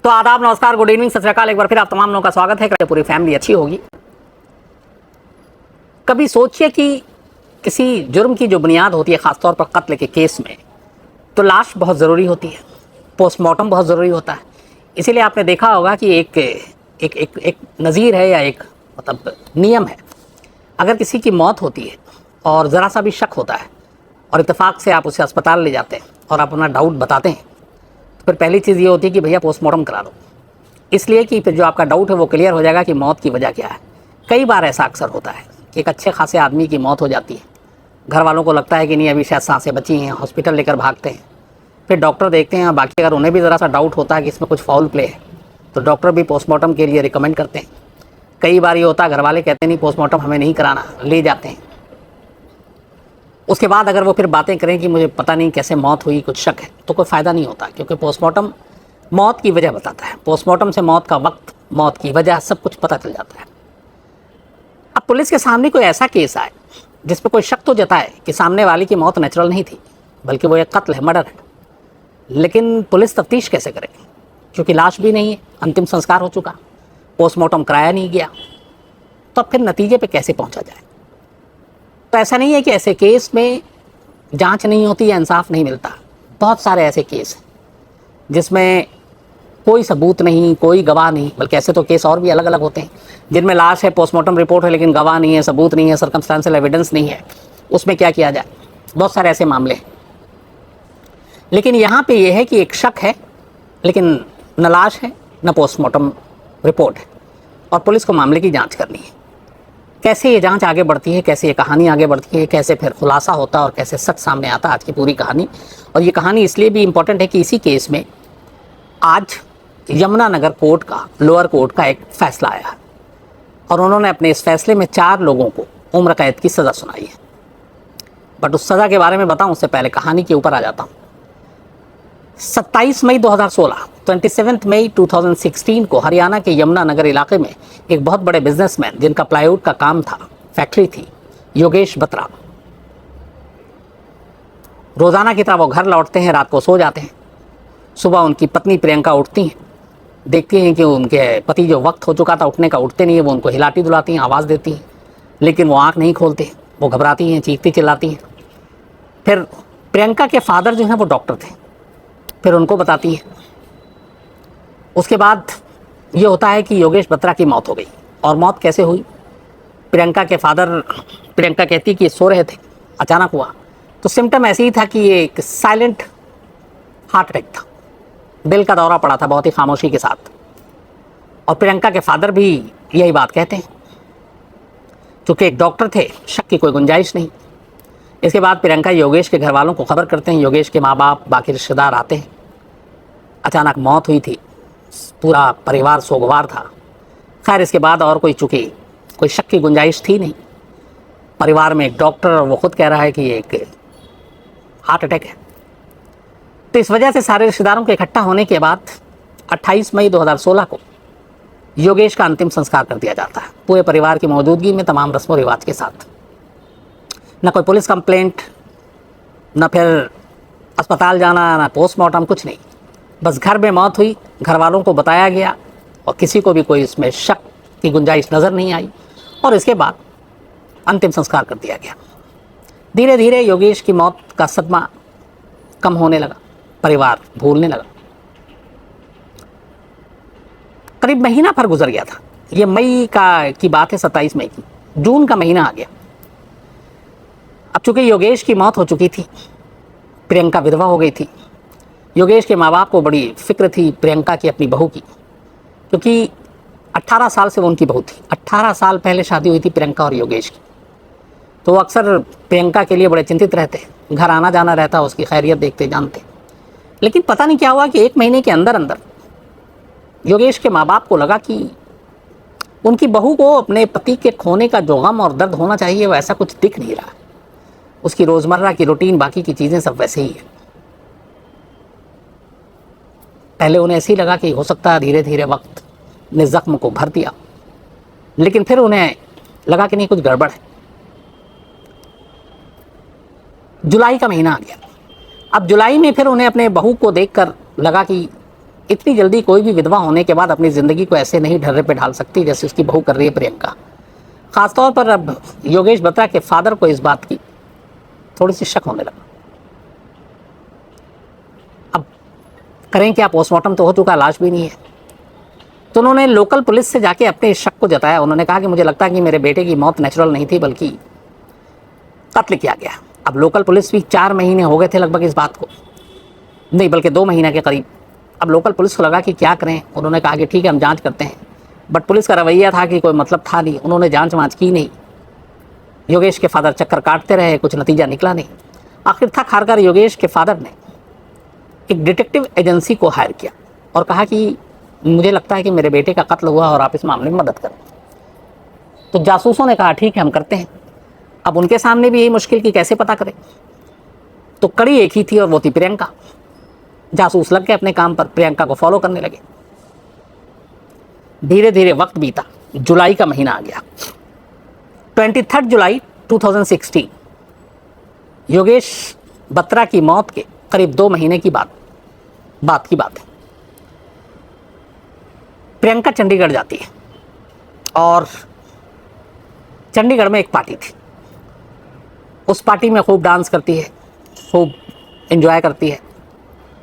तो आदाब, नमस्कार, गुड इवनिंग, सत श्री अकाल। एक बार फिर आप तमाम लोगों का स्वागत है। पूरी फैमिली अच्छी होगी। कभी सोचिए कि किसी जुर्म की जो बुनियाद होती है, खासतौर पर कत्ल के केस में, तो लाश बहुत ज़रूरी होती है, पोस्टमार्टम बहुत ज़रूरी होता है। इसीलिए आपने देखा होगा कि एक नज़ीर है या एक मतलब नियम है, अगर किसी की मौत होती है और ज़रा सा भी शक होता है और इत्तेफाक से आप उसे अस्पताल ले जाते हैं और आप अपना डाउट बताते हैं, तो फिर पहली चीज़ ये होती है कि भैया पोस्टमार्टम करा लो, इसलिए कि फिर जो आपका डाउट है वो क्लियर हो जाएगा कि मौत की वजह क्या है। कई बार ऐसा अक्सर होता है कि एक अच्छे खासे आदमी की मौत हो जाती है, घर वालों को लगता है कि नहीं अभी शायद सांसें बची हैं, हॉस्पिटल लेकर भागते हैं, फिर डॉक्टर देखते हैं, बाकी अगर उन्हें भी ज़रा सा डाउट होता है कि इसमें कुछ फाउल प्ले है तो डॉक्टर भी पोस्टमार्टम के लिए रिकमेंड करते हैं। कई बार ये होता है घर वाले कहते हैं नहीं पोस्टमार्टम हमें नहीं कराना, ले जाते हैं। उसके बाद अगर वो फिर बातें करें कि मुझे पता नहीं कैसे मौत हुई, कुछ शक है, तो कोई फ़ायदा नहीं होता, क्योंकि पोस्टमार्टम मौत की वजह बताता है। पोस्टमार्टम से मौत का वक्त, मौत की वजह, सब कुछ पता चल जाता है। अब पुलिस के सामने कोई ऐसा केस आए जिस पर कोई शक तो जताए कि सामने वाले की मौत नेचुरल नहीं थी, बल्कि वो एक कत्ल है, मर्डर है, लेकिन पुलिस तफ्तीश कैसे करे, क्योंकि लाश भी नहीं है, अंतिम संस्कार हो चुका, पोस्टमार्टम कराया नहीं गया, तो अब फिर नतीजे पे कैसे पहुंचा जाए। तो ऐसा नहीं है कि ऐसे केस में जांच नहीं होती या इंसाफ नहीं मिलता। बहुत सारे ऐसे केस हैं जिसमें कोई सबूत नहीं, कोई गवाह नहीं, बल्कि ऐसे तो केस और भी अलग अलग होते हैं जिनमें लाश है, पोस्टमार्टम रिपोर्ट है, लेकिन गवाह नहीं है, सबूत नहीं है, सर्कमस्टेंशियल एविडेंस नहीं है, उसमें क्या किया जाए। बहुत सारे ऐसे मामले हैं। लेकिन यहाँ पे ये है कि एक शक है, लेकिन न लाश है न पोस्टमार्टम रिपोर्ट है, और पुलिस को मामले की जांच करनी है। कैसे ये जांच आगे बढ़ती है, कैसे ये कहानी आगे बढ़ती है, कैसे फिर खुलासा होता है और कैसे सच सामने आता है, आज की पूरी कहानी। और ये कहानी इसलिए भी इम्पोर्टेंट है कि इसी केस में आज यमुनानगर कोर्ट का, लोअर कोर्ट का एक फैसला आया और उन्होंने अपने इस फैसले में 4 लोगों को उम्र कैद की सज़ा सुनाई है। बट उस सज़ा के बारे में बताऊं उससे पहले कहानी के ऊपर आ जाता हूँ। 27 मई 2016, 27 मई 2016 को हरियाणा के यमुनानगर इलाके में एक बहुत बड़े बिजनेसमैन जिनका प्लाईवुड का काम था, फैक्ट्री थी, योगेश बत्रा, रोज़ाना की तरह वो घर लौटते हैं, रात को सो जाते हैं। सुबह उनकी पत्नी प्रियंका उठती हैं, देखती हैं कि उनके पति जो वक्त हो चुका था उठने का, उठते नहीं है। वो उनको हिलाती दुलाती हैं, आवाज़ देती हैं, लेकिन वो आँख नहीं खोलते। वो घबराती हैं, चीखती चिल्लाती हैं। फिर प्रियंका के फादर जो हैं वो डॉक्टर थे, फिर उनको बताती है। उसके बाद ये होता है कि योगेश बत्रा की मौत हो गई। और मौत कैसे हुई? प्रियंका के फादर, प्रियंका कहती कि सो रहे थे, अचानक हुआ। तो सिम्टम ऐसे ही था कि ये एक साइलेंट हार्ट अटैक था, दिल का दौरा पड़ा था बहुत ही खामोशी के साथ। और प्रियंका के फादर भी यही बात कहते हैं, चूँकि एक डॉक्टर थे, शक की कोई गुंजाइश नहीं। इसके बाद प्रियंका योगेश के घर वालों को खबर करते हैं, योगेश के माँ बाप, बाकी रिश्तेदार आते हैं। अचानक मौत हुई थी, पूरा परिवार सोगवार था। खैर इसके बाद और चूँकि कोई शक की गुंजाइश थी नहीं, परिवार में एक डॉक्टर, और वो खुद कह रहा है कि ये एक हार्ट अटैक है। तो इस वजह से सारे रिश्तेदारों के इकट्ठा होने के बाद 28 मई 2016 को योगेश का अंतिम संस्कार कर दिया जाता है, पूरे परिवार की मौजूदगी में, तमाम रस्मों रिवाज के साथ। न कोई पुलिस कंप्लेंट, न फिर अस्पताल जाना, न पोस्टमार्टम, कुछ नहीं। बस घर में मौत हुई, घर वालों को बताया गया और किसी को भी कोई इसमें शक की गुंजाइश नज़र नहीं आई, और इसके बाद अंतिम संस्कार कर दिया गया। धीरे धीरे योगेश की मौत का सदमा कम होने लगा, परिवार भूलने लगा। करीब महीना भर गुजर गया था। ये मई की बात है, 27 मई की। जून का महीना आ गया। अब चूंकि योगेश की मौत हो चुकी थी, प्रियंका विधवा हो गई थी। योगेश के माँ बाप को बड़ी फिक्र थी प्रियंका की, अपनी बहू की, क्योंकि 18 साल से वो उनकी बहू थी। 18 साल पहले शादी हुई थी प्रियंका और योगेश की। तो वो अक्सर प्रियंका के लिए बड़े चिंतित रहते, घर आना जाना रहता, उसकी खैरियत देखते जानते। लेकिन पता नहीं क्या हुआ कि 1 महीने के अंदर अंदर योगेश के माँ बाप को लगा कि उनकी बहू को अपने पति के खोने का जो गम और दर्द होना चाहिए वो ऐसा कुछ दिख नहीं रहा। उसकी रोज़मर्रा की रूटीन, बाकी की चीज़ें सब वैसे ही है। पहले उन्हें ऐसे ही लगा कि हो सकता है धीरे धीरे वक्त ने ज़ख्म को भर दिया, लेकिन फिर उन्हें लगा कि नहीं, कुछ गड़बड़ है। जुलाई का महीना आ गया। अब जुलाई में फिर उन्हें अपने बहू को देखकर लगा कि इतनी जल्दी कोई भी विधवा होने के बाद अपनी ज़िंदगी को ऐसे नहीं ढर्रे पे ढाल सकती जैसे उसकी बहू कर रही है प्रियंका। ख़ासतौर पर अब योगेश बत्रा के फादर को इस बात की थोड़ी सी शक होने लगा। अब करें क्या, पोस्टमार्टम तो हो चुका, लाश भी नहीं है। तो उन्होंने लोकल पुलिस से जाके अपने इस शक को जताया। उन्होंने कहा कि मुझे लगता है कि मेरे बेटे की मौत नेचुरल नहीं थी बल्कि कत्ल किया गया। अब लोकल पुलिस भी 4 महीने हो गए थे लगभग इस बात को, नहीं बल्कि 2 महीने के करीब। अब लोकल पुलिस को लगा कि क्या करें। उन्होंने कहा कि ठीक है हम जांच करते हैं, बट पुलिस का रवैया था कि कोई मतलब था नहीं। उन्होंने जांच वाँच की नहीं। योगेश के फादर चक्कर काटते रहे, कुछ नतीजा निकला नहीं। आखिर थक हार कर योगेश के फादर ने एक डिटेक्टिव एजेंसी को हायर किया और कहा कि मुझे लगता है कि मेरे बेटे का कत्ल हुआ और आप इस मामले में मदद करें। तो जासूसों ने कहा ठीक है हम करते हैं। अब उनके सामने भी यही मुश्किल कि कैसे पता करें। तो कड़ी एक ही थी और वो थी प्रियंका। जासूस लग के अपने काम पर प्रियंका को फॉलो करने लगे। धीरे धीरे वक्त बीता, जुलाई का महीना आ गया। 23 जुलाई 2016, योगेश बत्रा की मौत के करीब 2 महीने की बात है। प्रियंका चंडीगढ़ जाती है और चंडीगढ़ में एक पार्टी थी। उस पार्टी में खूब डांस करती है, खूब एंजॉय करती है।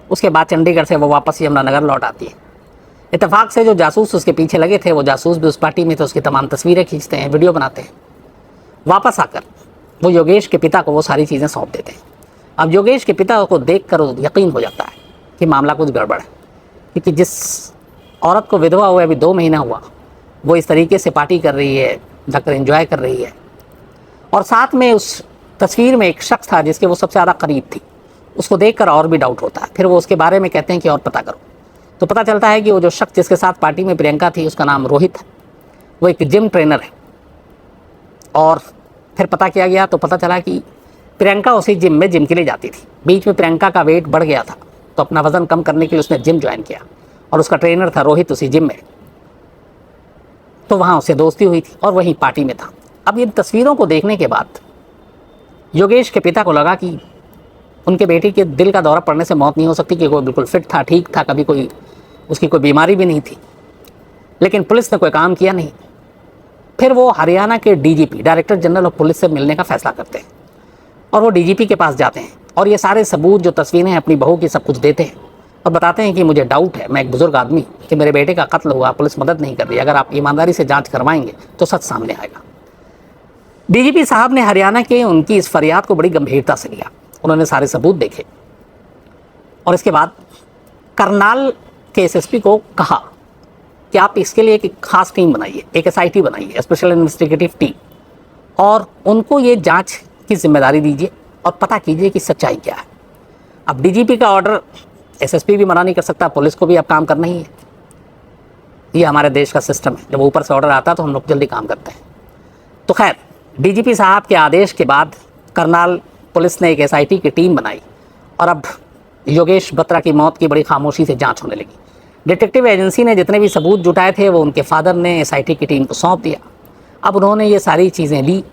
उसके बाद चंडीगढ़ से वो वापस यमुनानगर लौट आती है। इत्तेफाक से जो जासूस उसके पीछे लगे थे वो जासूस भी उस पार्टी में थे। उसकी तमाम तस्वीरें खींचते हैं, वीडियो बनाते हैं। वापस आकर वो योगेश के पिता को वो सारी चीज़ें सौंप देते हैं। अब योगेश के पिता को देखकर यकीन हो जाता है कि मामला कुछ गड़बड़ है, क्योंकि जिस औरत को विधवा हुए अभी 2 महीना हुआ वो इस तरीके से पार्टी कर रही है, जाकर एंजॉय कर रही है। और साथ में उस तस्वीर में एक शख्स था जिसके वो सबसे ज़्यादा करीब थी। उसको देखकर और भी डाउट होता है। फिर वो उसके बारे में कहते हैं कि और पता करो। तो पता चलता है कि वो जो शख्स जिसके साथ पार्टी में प्रियंका थी उसका नाम रोहित है। वो एक जिम ट्रेनर है। और फिर पता किया गया तो पता चला कि प्रियंका उसी जिम में जिम के लिए जाती थी। बीच में प्रियंका का वेट बढ़ गया था तो अपना वज़न कम करने के लिए उसने जिम ज्वाइन किया और उसका ट्रेनर था रोहित उसी जिम में। तो वहाँ उससे दोस्ती हुई थी और वहीं पार्टी में था। अब इन तस्वीरों को देखने के बाद योगेश के पिता को लगा कि उनके बेटे के दिल का दौरा पड़ने से मौत नहीं हो सकती, कि वो बिल्कुल फिट था, ठीक था, कभी कोई उसकी कोई बीमारी भी नहीं थी। लेकिन पुलिस ने कोई काम किया नहीं। फिर वो हरियाणा के DGP, director general of police से मिलने का फैसला करते हैं और वो डीजीपी के पास जाते हैं और ये सारे सबूत जो तस्वीरें अपनी बहू की सब कुछ देते हैं और बताते हैं कि मुझे डाउट है, मैं एक बुजुर्ग आदमी, कि मेरे बेटे का कत्ल हुआ, पुलिस मदद नहीं कर रही, अगर आप ईमानदारी से जांच करवाएंगे तो सच सामने आएगा। डीजीपी साहब ने हरियाणा के उनकी इस फरियाद को बड़ी गंभीरता से लिया। उन्होंने सारे सबूत देखे और इसके बाद करनाल के एसएसपी को कहा कि आप इसके लिए एक खास टीम बनाइए, एक एसआईटी बनाइए, स्पेशल इन्वेस्टिगेटिव टीम, और उनको ये जांच की जिम्मेदारी दीजिए और पता कीजिए कि सच्चाई क्या है। अब डीजीपी का ऑर्डर एसएसपी भी मना नहीं कर सकता, पुलिस को भी अब काम करना ही है। ये हमारे देश का सिस्टम है, जब ऊपर से ऑर्डर आता है तो हम लोग जल्दी काम करते हैं। तो खैर, डीजीपी साहब के आदेश के बाद करनाल पुलिस ने एक एसआईटी की टीम बनाई और अब योगेश बत्रा की मौत की बड़ी खामोशी से जांच होने लगी। डिटेक्टिव एजेंसी ने जितने भी सबूत जुटाए थे वो उनके फादर ने एसआईटी की टीम को सौंप दिया। अब उन्होंने ये सारी चीज़ें ली।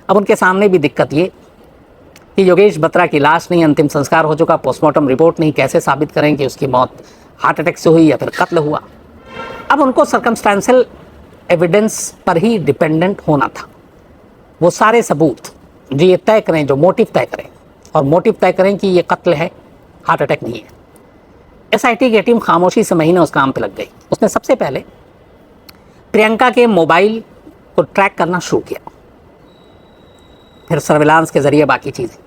अब उनके सामने भी दिक्कत ये कि योगेश बत्रा की लाश नहीं, अंतिम संस्कार हो चुका, पोस्टमार्टम रिपोर्ट नहीं, कैसे साबित करें कि उसकी मौत हार्ट अटैक से हुई या फिर कत्ल हुआ। अब उनको सर्कमस्टेंशियल एविडेंस पर ही डिपेंडेंट होना था। वो सारे सबूत जो ये तय करें, जो मोटिव तय करें, और मोटिव तय करें कि ये कत्ल है, हार्ट अटैक नहीं है। एसआईटी की टीम खामोशी से महीने उस काम पे लग गई। उसने सबसे पहले प्रियंका के मोबाइल को ट्रैक करना शुरू किया, फिर सर्विलांस के जरिए बाकी चीज़ें।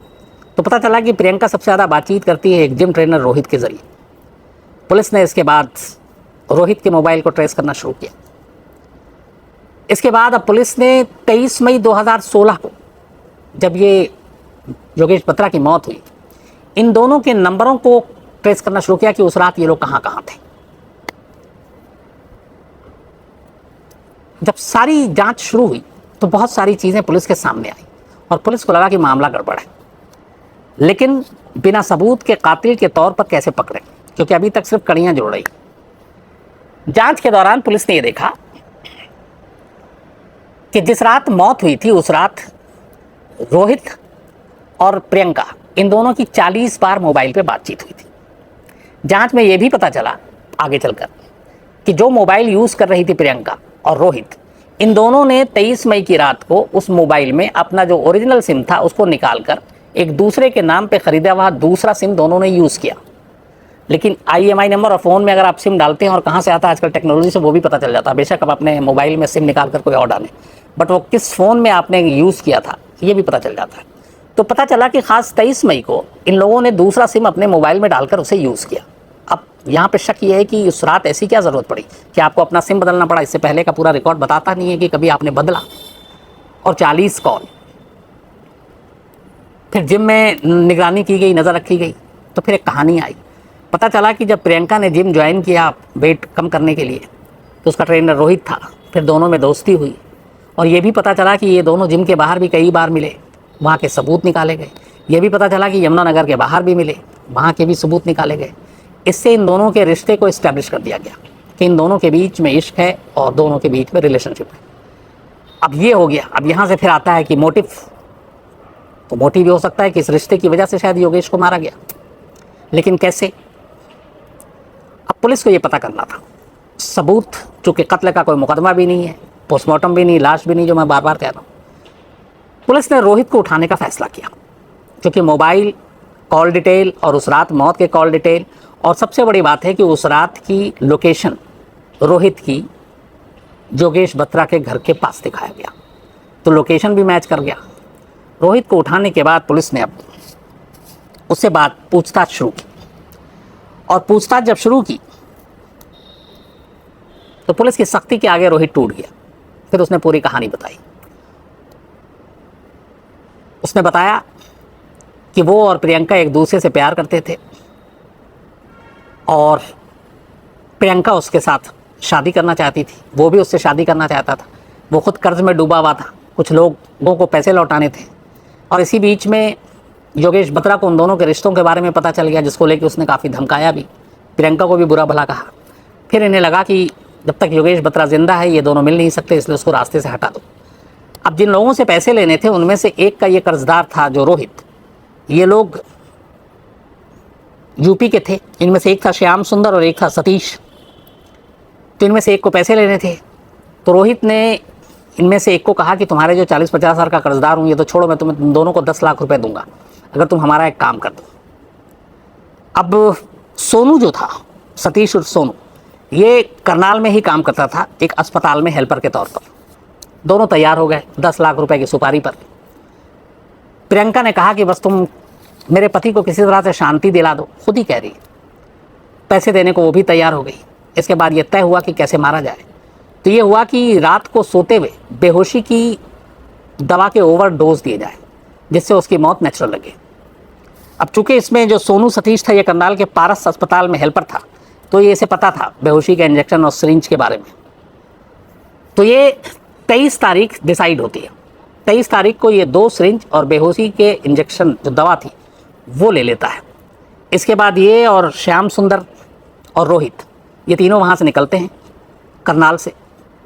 तो पता चला कि प्रियंका सबसे ज़्यादा बातचीत करती है एक जिम ट्रेनर रोहित के जरिए। पुलिस ने इसके बाद रोहित के मोबाइल को ट्रेस करना शुरू किया। इसके बाद अब पुलिस ने 23 मई 2016 को, जब ये योगेश बत्रा की मौत हुई, इन दोनों के नंबरों को ट्रेस करना शुरू किया कि उस रात ये लोग कहाँ कहाँ थे। जब सारी जांच शुरू हुई तो बहुत सारी चीज़ें पुलिस के सामने आई और पुलिस को लगा कि मामला गड़बड़ है, लेकिन बिना सबूत के कातिल के तौर पर कैसे पकड़े, क्योंकि अभी तक सिर्फ कड़ियाँ जोड़ रही। जांच के दौरान पुलिस ने ये देखा कि जिस रात मौत हुई थी उस रात रोहित और प्रियंका इन दोनों की 40 बार मोबाइल पे बातचीत हुई थी। जांच में ये भी पता चला आगे चलकर कि जो मोबाइल यूज़ कर रही थी प्रियंका और रोहित, इन दोनों ने 23 मई की रात को उस मोबाइल में अपना जो ओरिजिनल सिम था उसको निकालकर एक दूसरे के नाम पे खरीदा हुआ दूसरा सिम दोनों ने यूज़ किया। लेकिन IMEI नंबर और फ़ोन में अगर आप सिम डालते हैं और कहाँ से आता है आजकल टेक्नोलॉजी से वो भी पता चल जाता है। बेशक आप अपने मोबाइल में सिम निकाल कर कोई और डालें, बट वो किस फ़ोन में आपने यूज़ किया था ये भी पता चल जाता है। तो पता चला कि ख़ास 23 मई को इन लोगों ने दूसरा सिम अपने मोबाइल में डालकर उसे यूज़ किया। अब यहाँ पे शक ये है कि उस रात ऐसी क्या ज़रूरत पड़ी कि आपको अपना सिम बदलना पड़ा। इससे पहले का पूरा रिकॉर्ड बताता नहीं है कि कभी आपने बदला। और 40 कॉल, फिर जिम में निगरानी की गई, नज़र रखी गई, तो फिर एक कहानी आई। पता चला कि जब प्रियंका ने जिम ज्वाइन किया वेट कम करने के लिए तो उसका ट्रेनर रोहित था। फिर दोनों में दोस्ती हुई और ये भी पता चला कि ये दोनों जिम के बाहर भी कई बार मिले, वहाँ के सबूत निकाले गए। ये भी पता चला कि यमुनानगर के बाहर भी मिले, वहाँ के भी सबूत निकाले गए। इससे इन दोनों के रिश्ते को इस्टेब्लिश कर दिया गया कि इन दोनों के बीच में इश्क है और दोनों के बीच में रिलेशनशिप है। अब ये हो गया। अब यहाँ से फिर आता है कि मोटिव, तो मोटिव भी हो सकता है कि इस रिश्ते की वजह से शायद योगेश को मारा गया, लेकिन कैसे? अब पुलिस को ये पता करना था। सबूत, चूँकि कत्ल का कोई मुकदमा भी नहीं है, पोस्टमार्टम भी नहीं, लाश भी नहीं, जो मैं बार बार कह रहा हूँ। पुलिस ने रोहित को उठाने का फैसला किया, क्योंकि मोबाइल कॉल डिटेल और उस रात मौत के कॉल डिटेल, और सबसे बड़ी बात है कि उस रात की लोकेशन रोहित की योगेश बत्रा के घर के पास दिखाया गया, तो लोकेशन भी मैच कर गया। रोहित को उठाने के बाद पुलिस ने अब उससे पूछताछ शुरू की, और पूछताछ जब शुरू की तो पुलिस की सख्ती के आगे रोहित टूट गया। फिर उसने पूरी कहानी बताई। उसने बताया कि वो और प्रियंका एक दूसरे से प्यार करते थे और प्रियंका उसके साथ शादी करना चाहती थी, वो भी उससे शादी करना चाहता था। वो खुद कर्ज में डूबा हुआ था, कुछ लोगों को पैसे लौटाने थे, और इसी बीच में योगेश बत्रा को उन दोनों के रिश्तों के बारे में पता चल गया, जिसको लेकर उसने काफ़ी धमकाया भी, प्रियंका को भी बुरा भला कहा। फिर इन्हें लगा कि जब तक योगेश बत्रा जिंदा है ये दोनों मिल नहीं सकते, इसलिए उसको रास्ते से हटा दो। अब जिन लोगों से पैसे लेने थे उनमें से एक का ये कर्जदार था जो रोहित। ये लोग यूपी के थे, इनमें से एक था श्याम सुंदर और एक था सतीश। तो इनमें से एक को पैसे लेने थे, तो रोहित ने इनमें से एक को कहा कि तुम्हारे जो 40-50 हज़ार का कर्जदार हूँ ये तो छोड़ो, मैं तुम्हें तुम दोनों को 10 लाख रुपए दूंगा अगर तुम हमारा एक काम कर दो। अब सोनू जो था, सतीश और सोनू, ये करनाल में ही काम करता था, एक अस्पताल में हेल्पर के तौर पर। दोनों तैयार हो गए 10 लाख रुपए की सुपारी पर। प्रियंका ने कहा कि बस तुम मेरे पति को किसी तरह से शांति दिला दो, खुद ही कह रही है। पैसे देने को वो भी तैयार हो गई। इसके बाद ये तय हुआ कि कैसे मारा जाए। तो ये हुआ कि रात को सोते हुए बेहोशी की दवा के ओवरडोज दिए जाए, जिससे उसकी मौत नेचुरल लगे। अब चूंकि इसमें जो सोनू सतीश था ये करनाल के पारस अस्पताल में हेल्पर था, तो ये इसे पता था बेहोशी के इंजेक्शन और सिरिंज के बारे में। तो ये 23 तारीख डिसाइड होती है। 23 तारीख को ये 2 सिरिंज और बेहोशी के इंजेक्शन जो दवा थी वो ले लेता है। इसके बाद ये और श्याम सुंदर और रोहित, ये तीनों वहाँ से निकलते हैं करनाल से।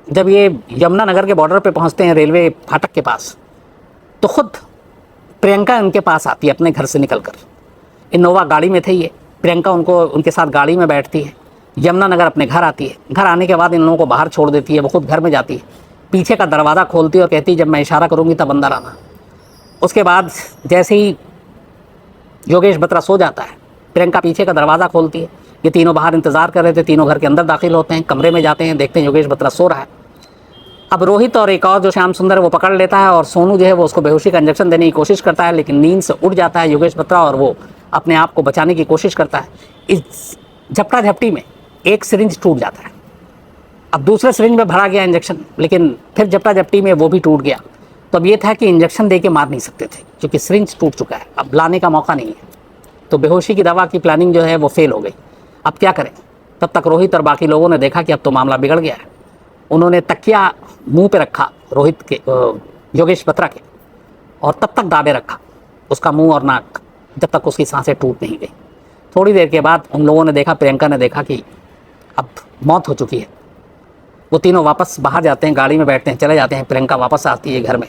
जब ये यमुनानगर के बॉर्डर पे पहुँचते हैं रेलवे फाटक के पास, तो खुद प्रियंका उनके पास आती है अपने घर से निकलकर। इनोवा गाड़ी में थे ये, प्रियंका उनके साथ गाड़ी में बैठती है, यमुनानगर अपने घर आती है। घर आने के बाद इन लोगों को बाहर छोड़ देती है, वो खुद घर में जाती है, पीछे का दरवाज़ा खोलती है और कहती है जब मैं इशारा करूँगी तब अंदर आना। उसके बाद जैसे ही योगेश बत्रा सो जाता है, प्रियंका पीछे का दरवाज़ा खोलती है। ये तीनों बाहर इंतज़ार कर रहे थे, तीनों घर के अंदर दाखिल होते हैं, कमरे में जाते हैं, देखते हैं योगेश बत्रा सो रहा है। अब रोहित और एक और जो श्याम सुंदर है वो पकड़ लेता है, और सोनू जो है वो उसको बेहोशी का इंजेक्शन देने की कोशिश करता है, लेकिन नींद से उठ जाता है योगेश बत्रा और वो अपने आप को बचाने की कोशिश करता है। इस झपटा झपटी में एक सिरिंज टूट जाता है। अब दूसरे सिरिंज में भरा गया इंजेक्शन, लेकिन फिर झपटा झपटी में वो भी टूट गया। तो अब ये था कि इंजेक्शन दे के मार नहीं सकते थे, क्योंकि सिरिंज टूट चुका है, अब लाने का मौका नहीं है। तो बेहोशी की दवा की प्लानिंग जो है वो फेल हो गई। अब क्या करें? तब तक रोहित और बाकी लोगों ने देखा कि अब तो मामला बिगड़ गया है। उन्होंने तकिया मुंह पे रखा रोहित के, योगेश बत्रा के, और तब तक दाबे रखा उसका मुंह और नाक, जब तक उसकी सांसें टूट नहीं गई। थोड़ी देर के बाद उन लोगों ने देखा, प्रियंका ने देखा कि अब मौत हो चुकी है। वो तीनों वापस बाहर जाते हैं, गाड़ी में बैठते हैं, चले जाते हैं। प्रियंका वापस आती है घर में,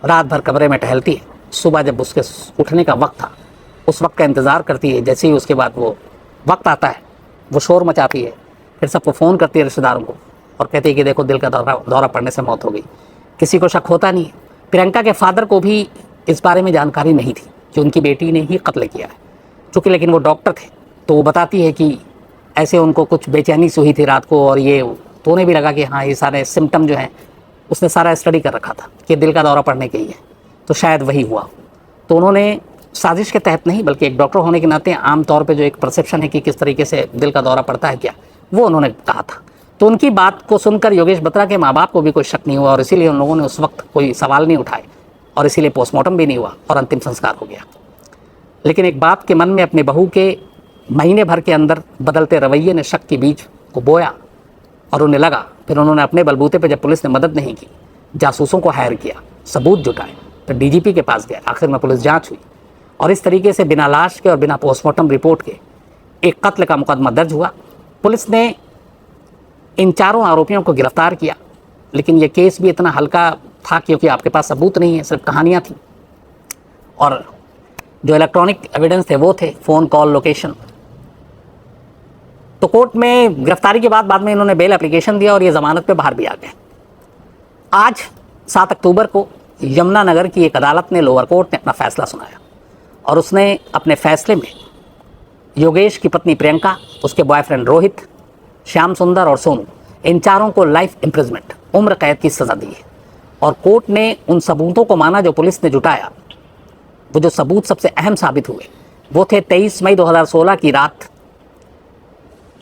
रात भर कमरे में टहलती है। सुबह जब उसके उठने का वक्त था, उस वक्त का इंतज़ार करती है। जैसे ही उसके बाद वो वक्त आता है, वो शोर मचाती है, फिर सबको फ़ोन करती है रिश्तेदारों को और कहती है कि देखो दिल का दौरा पड़ने से मौत हो गई। किसी को शक होता नहीं। प्रियंका के फादर को भी इस बारे में जानकारी नहीं थी कि उनकी बेटी ने ही कत्ल किया है, चूँकि लेकिन वो डॉक्टर थे तो वो बताती है कि ऐसे उनको कुछ बेचैनी से हुई थी रात को, और ये तो उन्हें भी लगा कि हाँ ये सारे सिम्टम जो हैं उसने सारा स्टडी कर रखा था कि दिल का दौरा पड़ने के ही है, तो शायद वही हुआ। तो उन्होंने साजिश के तहत नहीं बल्कि एक डॉक्टर होने के नाते आम तौर पे जो एक परसेप्शन है कि किस तरीके से दिल का दौरा पड़ता है क्या, वो उन्होंने कहा था। तो उनकी बात को सुनकर योगेश बत्रा के माँ बाप को भी कोई शक नहीं हुआ और इसीलिए उन लोगों ने उस वक्त कोई सवाल नहीं उठाए और इसीलिए पोस्टमार्टम भी नहीं हुआ और अंतिम संस्कार हो गया। लेकिन एक बाप के मन में अपने बहू के महीने भर के अंदर बदलते रवैये ने शक के बीज को बोया और उन्हें लगा। फिर उन्होंने अपने बलबूते पर जब पुलिस ने मदद नहीं की, जासूसों को हायर किया, सबूत जुटाए, तो डीजीपी के पास गए। आखिर में पुलिस जांच हुई और इस तरीके से बिना लाश के और बिना पोस्टमार्टम रिपोर्ट के एक कत्ल का मुकदमा दर्ज हुआ। पुलिस ने इन चारों आरोपियों को गिरफ्तार किया, लेकिन ये केस भी इतना हल्का था क्योंकि आपके पास सबूत नहीं है, सिर्फ कहानियाँ थी और जो इलेक्ट्रॉनिक एविडेंस थे वो थे फ़ोन कॉल लोकेशन। तो कोर्ट में गिरफ्तारी के बाद में इन्होंने बेल एप्लीकेशन दिया और ये ज़मानत पे बाहर भी आ गए। आज 7 अक्टूबर को यमुनानगर की एक अदालत ने, लोअर कोर्ट ने अपना फैसला सुनाया और उसने अपने फैसले में योगेश की पत्नी प्रियंका, उसके बॉयफ्रेंड रोहित, श्याम सुंदर और सोनू, इन चारों को लाइफ इम्प्रिजमेंट, उम्र कैद की सज़ा दी है। और कोर्ट ने उन सबूतों को माना जो पुलिस ने जुटाया। वो जो सबूत सबसे अहम साबित हुए वो थे 23 मई 2016 की रात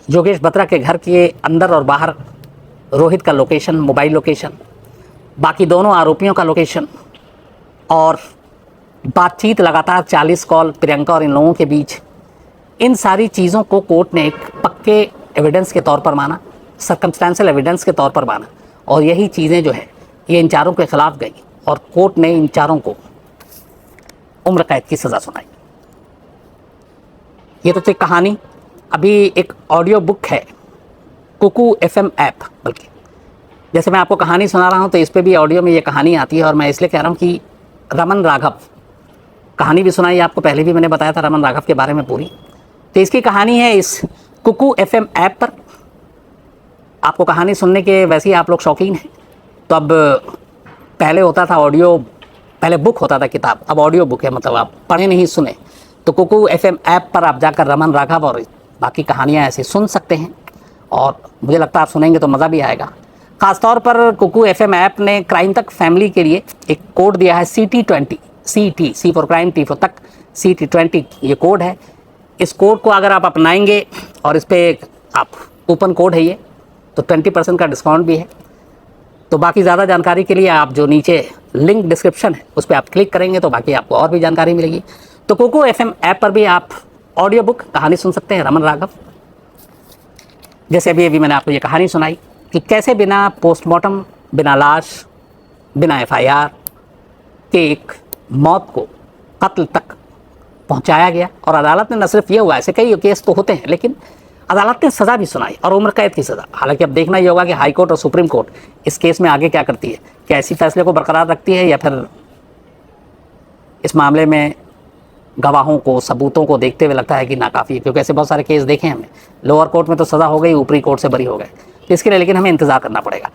योगेश बत्रा के घर के अंदर और बाहर रोहित का लोकेशन, मोबाइल लोकेशन, बाकी दोनों आरोपियों का लोकेशन और बातचीत लगातार 40 कॉल प्रियंका और इन लोगों के बीच। इन सारी चीज़ों को कोर्ट ने एक पक्के एविडेंस के तौर पर माना, सर्कमस्टेंशियल एविडेंस के तौर पर माना और यही चीज़ें जो है ये इन चारों के खिलाफ गई और कोर्ट ने इन चारों को उम्र कैद की सज़ा सुनाई। ये तो थी कहानी। अभी एक ऑडियो बुक है कुकू FM ऐप, बल्कि जैसे मैं आपको कहानी सुना रहा हूँ तो इस पर भी ऑडियो में ये कहानी आती है और मैं इसलिए कह रहा हूँ कि रमन राघव, कहानी भी सुनाई आपको, पहले भी मैंने बताया था रमन राघव के बारे में पूरी। तो इसकी कहानी है इस कुकू FM ऐप पर। आपको कहानी सुनने के वैसे ही आप लोग शौकीन हैं, तो अब पहले होता था ऑडियो, पहले बुक होता था किताब, अब ऑडियो बुक है, मतलब आप पढ़े नहीं सुने। तो कुकू FM ऐप पर आप जाकर रमन राघव और बाकी कहानियाँ ऐसे सुन सकते हैं और मुझे लगता है आप सुनेंगे तो मज़ा भी आएगा। ख़ासतौर पर कुकू FM ऐप ने क्राइम तक फैमिली के लिए एक कोड दिया है CT20, CT, C for crime, T for तक, CT20 ये कोड है। इस कोड को अगर आप अपनाएंगे और इस पर आप कूपन कोड है ये, तो 20% का डिस्काउंट भी है। तो बाकी ज़्यादा जानकारी के लिए आप जो नीचे लिंक डिस्क्रिप्शन है उस पर आप क्लिक करेंगे तो बाकी आपको और भी जानकारी मिलेगी। तो कुकू FM ऐप पर भी आप ऑडियो बुक कहानी सुन सकते हैं रमन राघव। जैसे अभी मैंने आपको ये कहानी सुनाई कि कैसे बिना पोस्टमार्टम, बिना लाश, बिना FIR के एक मौत को कत्ल तक पहुंचाया गया और अदालत ने न सिर्फ ये हुआ, ऐसे कई केस तो होते हैं, लेकिन अदालत ने सज़ा भी सुनाई और उम्र कैद की सज़ा। हालांकि अब देखना ये होगा कि हाई कोर्ट और सुप्रीम कोर्ट इस केस में आगे क्या करती है, क्या ऐसी फैसले को बरकरार रखती है या फिर इस मामले में गवाहों को, सबूतों को देखते हुए लगता है कि नाकाफ़ी है, क्योंकि ऐसे बहुत सारे केस देखे हैं हमने। लोअर कोर्ट में तो सज़ा हो गई, ऊपरी कोर्ट से बरी हो गए। तो इसके लिए लेकिन हमें इंतज़ार करना पड़ेगा।